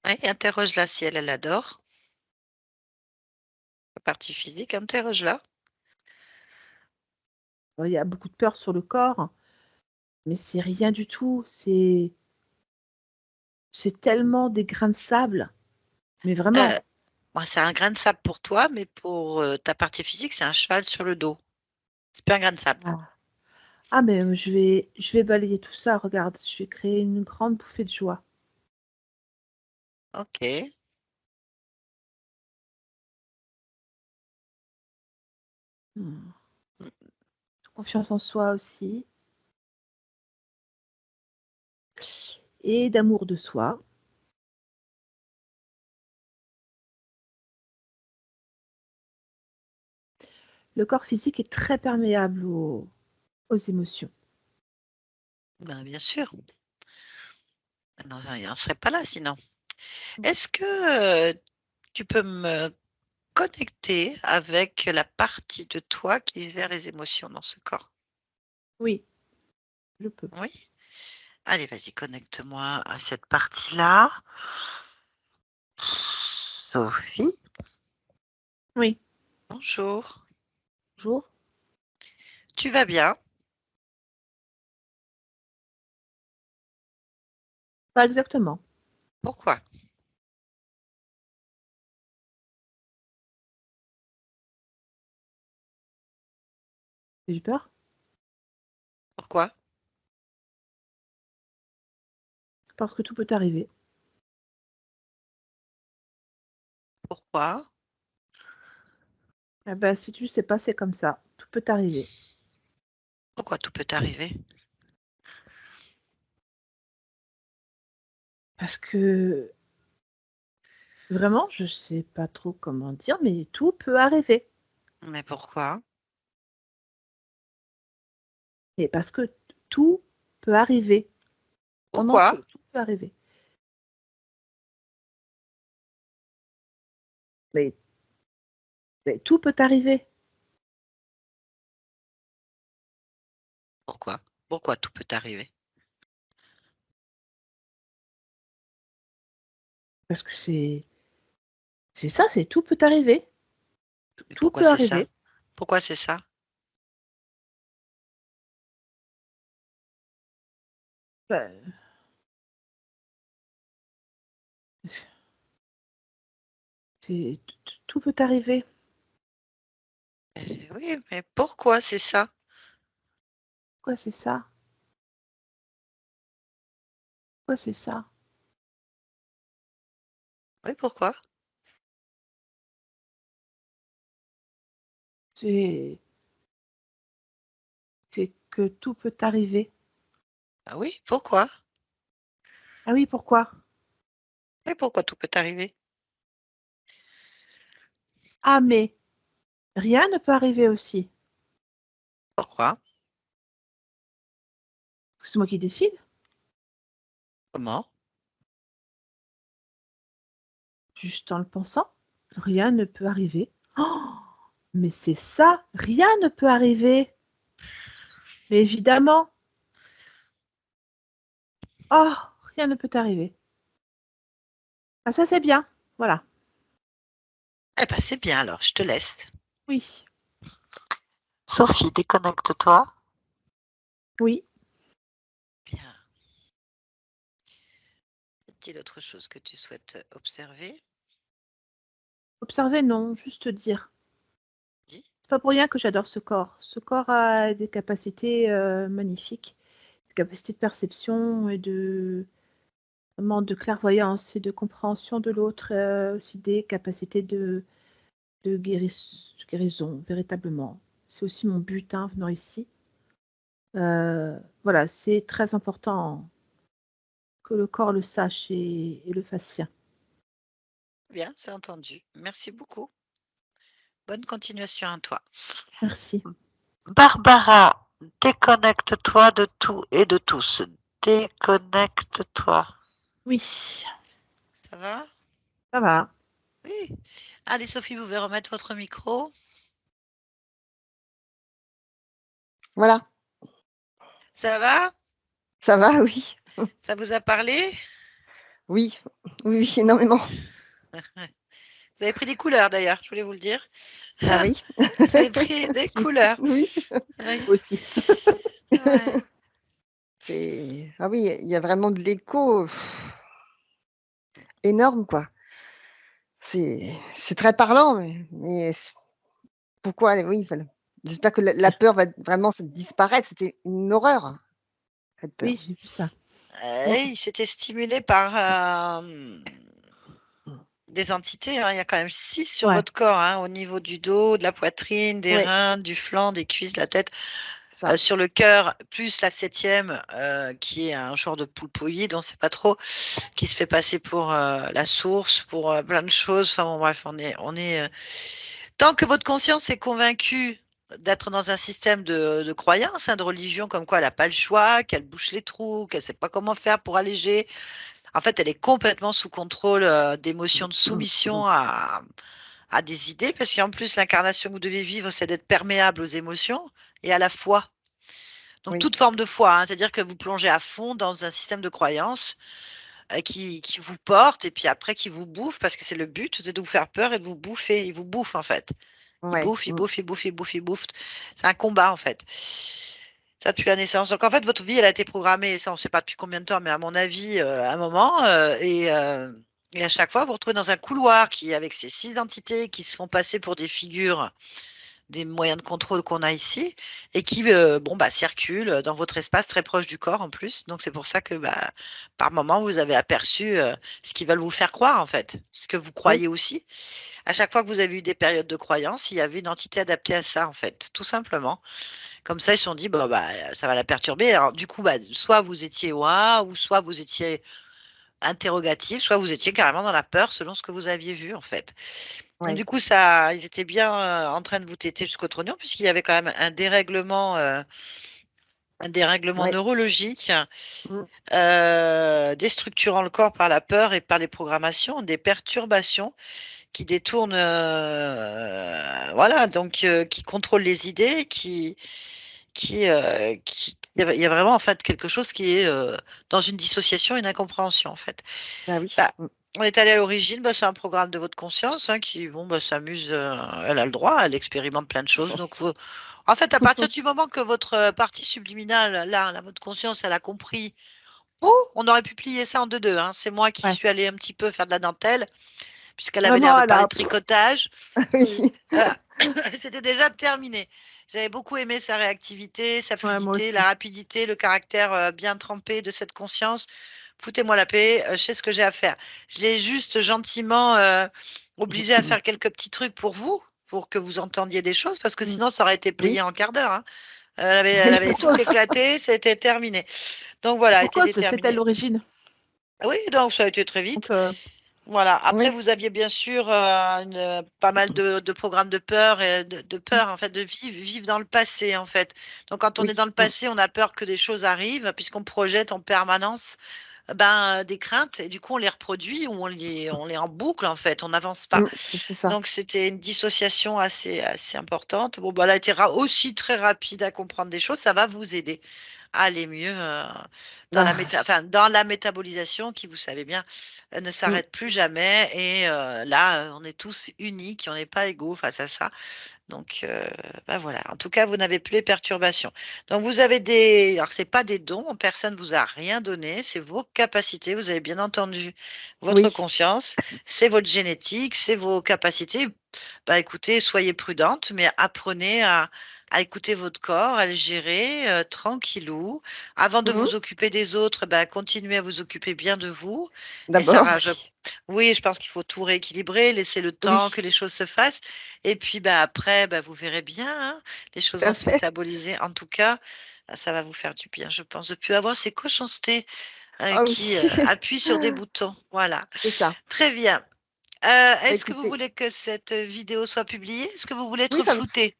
Ouais, interroge-la si elle adore. La partie physique, interroge-la. Il y a beaucoup de peur sur le corps, mais c'est rien du tout. C'est tellement des grains de sable. Mais Euh, vraiment. Moi, c'est un grain de sable pour toi, mais pour ta partie physique, c'est un cheval sur le dos. C'est pas un grain de sable. Ah, ah, mais je vais balayer tout ça. Regarde, je vais créer une grande bouffée de joie. Ok. Hmm. Confiance en soi aussi. Et d'amour de soi. Le corps physique est très perméable aux émotions. Ben, bien sûr. Non, on ne serait pas là sinon. Hmm. Est-ce que tu peux me connecter avec la partie de toi qui gère les émotions dans ce corps? Oui, je peux. Oui? Allez, vas-y, connecte-moi à cette partie-là. Sophie, Oui. bonjour. Bonjour. Tu vas bien? Pas exactement. Pourquoi? J'ai peur Pourquoi? parce que tout peut arriver. Pourquoi? Ah ben, si tu sais pas, c'est comme ça. Tout peut arriver. Pourquoi tout peut arriver? Parce que vraiment, je sais pas trop comment dire, mais tout peut arriver. Mais pourquoi? Et parce que tout peut arriver. Vraiment Pourquoi? tout peut arriver. Mais, mais tout peut arriver. Pourquoi? Pourquoi tout peut arriver? Parce que c'est ça, c'est tout peut arriver. Mais Tout pourquoi peut c'est ça? arriver. Pourquoi c'est ça? Ben, tout peut arriver. Oui, mais pourquoi c'est ça? Quoi, c'est ça? Quoi, c'est ça? Oui, pourquoi? C'est que tout peut arriver. Ah oui, pourquoi? Ah oui, pourquoi? Et pourquoi tout peut arriver? Ah, mais rien ne peut arriver aussi. Pourquoi? C'est moi qui décide. Comment? Juste en le pensant, rien ne peut arriver. Oh, mais c'est ça, rien ne peut arriver. Mais évidemment, oh, rien ne peut arriver. Ah, ça c'est bien. Voilà. Eh ben, c'est bien alors, je te laisse. Oui, Sophie, déconnecte-toi. oui. Bien. Y a-t-il autre chose que tu souhaites observer? Observer, non, juste dire. Dis. C'est pas pour rien que j'adore ce corps. Ce corps a des capacités magnifiques, des capacités de perception et vraiment de clairvoyance et de compréhension de l'autre, aussi des capacités de guérison, véritablement. C'est aussi mon but venant ici. Voilà, c'est très important que le corps le sache et le fasse sien. Bien, c'est entendu. Merci beaucoup. Bonne continuation à toi. Merci. Barbara, déconnecte-toi de tout et de tous. Déconnecte-toi. Oui, Ça va? ça va. Oui. Allez, Sophie, vous pouvez remettre votre micro. Voilà, Ça va? ça va, oui. Ça vous a parlé? Oui, oui, oui, énormément. Vous avez pris des couleurs d'ailleurs, je voulais vous le dire. Ah oui. Vous avez pris des couleurs. Oui, Oui. Aussi. Ouais. ah oui, il y a vraiment de l'écho énorme, quoi. C'est très parlant, mais pourquoi, oui, j'espère que la peur va vraiment disparaître. C'était une horreur, cette Oui, peur. j'ai vu ça. Il s'était stimulé par des entités. Hein. Il y a quand même 6 sur Ouais, votre corps, hein, au niveau du dos, de la poitrine, des Oui, reins, du flanc, des cuisses, de la tête. ça. Sur le cœur, plus la 7e, qui est un genre de poulpoïde, on ne sait pas trop, qui se fait passer pour la source, pour plein de choses. Enfin bon, bref, tant que votre conscience est convaincue d'être dans un système de croyance, hein, de religion, comme quoi elle n'a pas le choix, qu'elle bouche les trous, qu'elle ne sait pas comment faire pour alléger. En fait, elle est complètement sous contrôle d'émotions de soumission à des idées, parce qu'en plus, l'incarnation que vous devez vivre, c'est d'être perméable aux émotions et à la foi. Donc, Oui, toute forme de foi, hein, c'est-à-dire que vous plongez à fond dans un système de croyance qui vous porte et puis après qui vous bouffe, parce que c'est le but, c'est de vous faire peur et de vous bouffer. Il vous bouffe, en fait. Il ouais. bouffe, il bouffe, il bouffe, il bouffe, il bouffe. C'est un combat, en fait. Ça depuis la naissance. Donc, en fait, votre vie, elle a été programmée, ça, on ne sait pas depuis combien de temps, mais à mon avis, à un moment. Et à chaque fois, vous vous retrouvez dans un couloir qui, avec ces 6 entités qui se font passer pour des figures des moyens de contrôle qu'on a ici et qui bon, bah, circulent dans votre espace très proche du corps en plus. Donc c'est pour ça que bah, par moment, vous avez aperçu ce qu'ils veulent vous faire croire en fait, ce que vous Oui, croyez aussi. À chaque fois que vous avez eu des périodes de croyance, il y avait une entité adaptée à ça en fait, tout simplement. Comme ça, ils se sont dit, bah, ça va la perturber. Alors du coup, bah, soit vous étiez waouh, ou soit vous étiez interrogatif, soit vous étiez carrément dans la peur selon ce que vous aviez vu en fait. ouais. Du coup, ça, ils étaient bien en train de vous téter jusqu'au trognon, puisqu'il y avait quand même un dérèglement Ouais. neurologique, Mm. déstructurant le corps par la peur et par les programmations, des perturbations qui détournent, voilà, donc qui contrôlent les idées, il y a vraiment en fait quelque chose qui est dans une dissociation, une incompréhension en fait. Ah oui. Bah, on est allé à l'origine, bah, c'est un programme de votre conscience hein, qui bon, bah, s'amuse, elle a le droit, elle expérimente plein de choses. Donc, en fait, à partir du moment que votre partie subliminale, là, votre conscience, elle a compris, oh, on aurait pu plier ça en deux, hein. C'est moi qui Ouais. suis allée un petit peu faire de la dentelle, puisqu'elle avait l'air Vraiment, de elle parler a. de tricotage. Oui. Euh, C'était déjà terminé. J'avais beaucoup aimé sa réactivité, sa Ouais, moi fluidité, la aussi. rapidité, le caractère bien trempé de cette conscience. Foutez-moi la paix, je sais ce que j'ai à faire. Je l'ai juste gentiment obligé à faire quelques petits trucs pour vous, pour que vous entendiez des choses, parce que Mm. sinon, ça aurait été plié Oui. en quart d'heure, hein. Elle avait tout éclaté, c'était terminé. Donc voilà, été Pourquoi c'était à déterminé. l'origine? Oui, donc ça a été très vite. Donc, Voilà. Après, Oui. vous aviez bien sûr pas mal de programmes de peur et de peur, en fait, de vivre dans le passé, en fait. Donc, quand on est Oui. dans le passé, on a peur que des choses arrivent, puisqu'on projette en permanence des craintes, et du coup, on les reproduit ou on les en boucle, en fait. On n'avance pas. C'est ça. Donc, c'était une dissociation assez importante. Bon, bah, elle a été aussi très rapide à comprendre des choses. Ça va vous aider à aller mieux Bah, dans la métabolisation qui, vous savez bien, ne mm. s'arrête plus jamais. Et là, on est tous uniques, on n'est pas égaux face à ça. Donc, bah voilà. En tout cas, vous n'avez plus les perturbations. Donc, vous avez alors c'est pas des dons, personne ne vous a rien donné, c'est vos capacités. Vous avez bien entendu votre Oui. conscience, c'est votre génétique, c'est vos capacités. Bah, écoutez, soyez prudente, mais apprenez à écouter votre corps, à le gérer tranquillou. Avant de Mm. vous occuper des autres, bah, continuez à vous occuper bien de vous. Et ça D'abord, va. Oui, je pense qu'il faut tout rééquilibrer, laisser le oui, temps que les choses se fassent. Et puis bah, après, bah, vous verrez bien, hein, les choses tout vont à se fait. métaboliser. En tout cas, ça va vous faire du bien, je pense, de plus avoir ces cochoncetés Ah oui, qui appuient sur des boutons. Voilà. c'est ça. Très bien. Bah, Est-ce que vous écoutez, voulez que cette vidéo soit publiée? Est-ce que vous voulez oui, être flouté?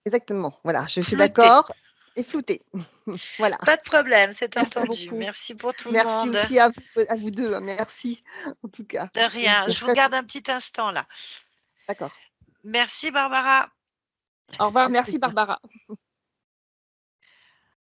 exactement. Voilà, je suis Flouté. d'accord. Et flouté. Voilà. Pas de problème, c'est Merci entendu. beaucoup. Merci pour tout le Merci monde. aussi à vous deux, hein. Merci, en tout cas. De rien. C'était Je vous très garde un petit instant là. d'accord. Merci Barbara. Au revoir, avec merci plaisir. Barbara.